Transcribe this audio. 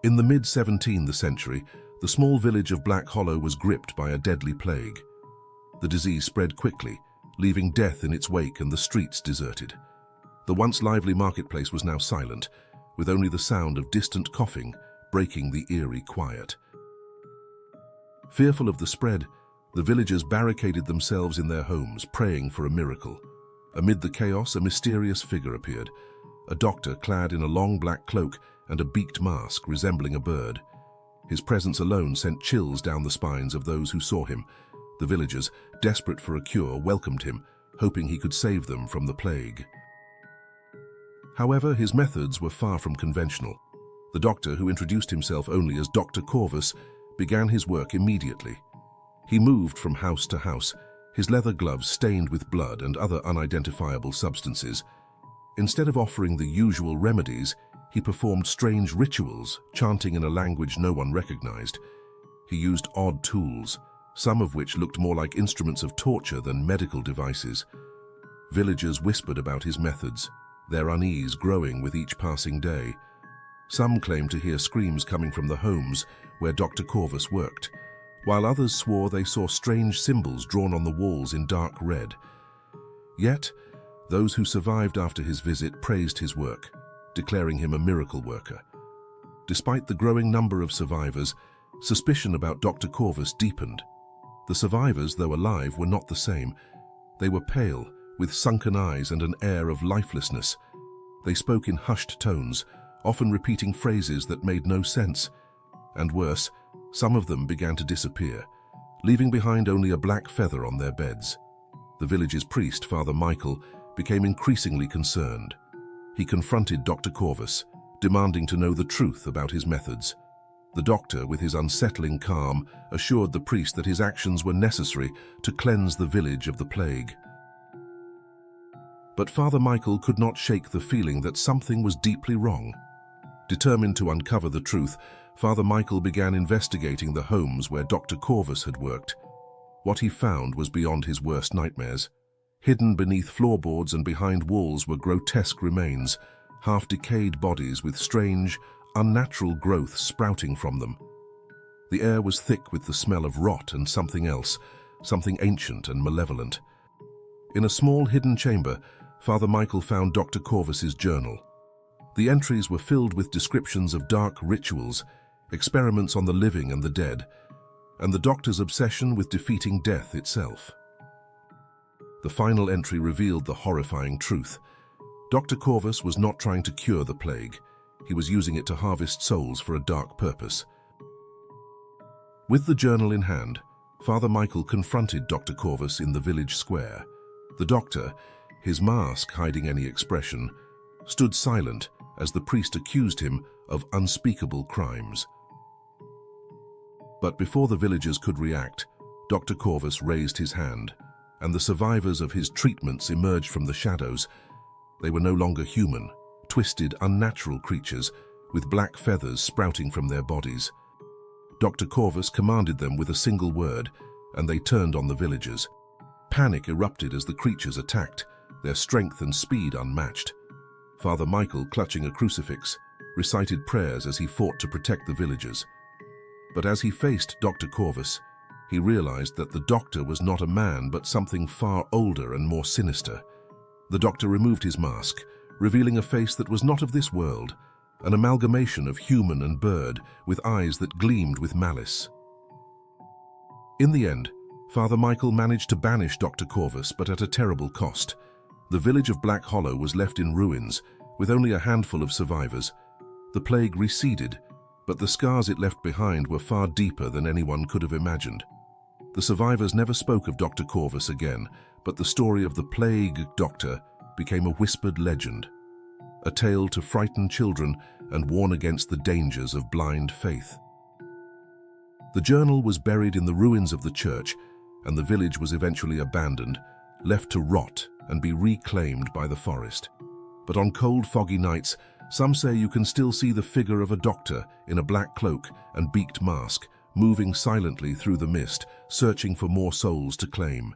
In the mid-17th century, the small village of Black Hollow was gripped by a deadly plague. The disease spread quickly, leaving death in its wake and the streets deserted. The once lively marketplace was now silent, with only the sound of distant coughing breaking the eerie quiet. Fearful of the spread, the villagers barricaded themselves in their homes, praying for a miracle. Amid the chaos, a mysterious figure appeared, a doctor clad in a long black cloak and a beaked mask resembling a bird. His presence alone sent chills down the spines of those who saw him. The villagers, desperate for a cure, welcomed him, hoping he could save them from the plague. However, his methods were far from conventional. The doctor, who introduced himself only as Dr. Corvus, began his work immediately. He moved from house to house, his leather gloves stained with blood and other unidentifiable substances. Instead of offering the usual remedies, he performed strange rituals, chanting in a language no one recognized. He used odd tools, some of which looked more like instruments of torture than medical devices. Villagers whispered about his methods, their unease growing with each passing day. Some claimed to hear screams coming from the homes where Dr. Corvus worked, while others swore they saw strange symbols drawn on the walls in dark red. Yet, those who survived after his visit praised his work, declaring him a miracle worker. Despite the growing number of survivors, suspicion about Dr. Corvus deepened. The survivors, though alive, were not the same. They were pale, with sunken eyes and an air of lifelessness. They spoke in hushed tones, often repeating phrases that made no sense. And worse, some of them began to disappear, leaving behind only a black feather on their beds. The village's priest, Father Michael, became increasingly concerned. He confronted Dr. Corvus, demanding to know the truth about his methods. The doctor, with his unsettling calm, assured the priest that his actions were necessary to cleanse the village of the plague. But Father Michael could not shake the feeling that something was deeply wrong. Determined to uncover the truth, Father Michael began investigating the homes where Dr. Corvus had worked. What he found was beyond his worst nightmares. Hidden beneath floorboards and behind walls were grotesque remains, half-decayed bodies with strange, unnatural growth sprouting from them. The air was thick with the smell of rot and something else, something ancient and malevolent. In a small hidden chamber, Father Michael found Dr. Corvus's journal. The entries were filled with descriptions of dark rituals, experiments on the living and the dead, and the doctor's obsession with defeating death itself. The final entry revealed the horrifying truth. Dr. Corvus was not trying to cure the plague. He was using it to harvest souls for a dark purpose. With the journal in hand, Father Michael confronted Dr. Corvus in the village square. The doctor, his mask hiding any expression, stood silent as the priest accused him of unspeakable crimes. But before the villagers could react, Dr. Corvus raised his hand, and the survivors of his treatments emerged from the shadows. They were no longer human, twisted, unnatural creatures with black feathers sprouting from their bodies. Dr. Corvus commanded them with a single word, and they turned on the villagers. Panic erupted as the creatures attacked, their strength and speed unmatched. Father Michael, clutching a crucifix, recited prayers as he fought to protect the villagers. But as he faced Dr. Corvus, he realized that the doctor was not a man but something far older and more sinister. The doctor removed his mask, revealing a face that was not of this world, an amalgamation of human and bird with eyes that gleamed with malice. In the end, Father Michael managed to banish Dr. Corvus, but at a terrible cost. The village of Black Hollow was left in ruins, with only a handful of survivors. The plague receded, but the scars it left behind were far deeper than anyone could have imagined. The survivors never spoke of Dr. Corvus again, but the story of the plague doctor became a whispered legend, a tale to frighten children and warn against the dangers of blind faith. The journal was buried in the ruins of the church, and the village was eventually abandoned, left to rot and be reclaimed by the forest. But on cold, foggy nights, some say you can still see the figure of a doctor in a black cloak and beaked mask, moving silently through the mist, searching for more souls to claim.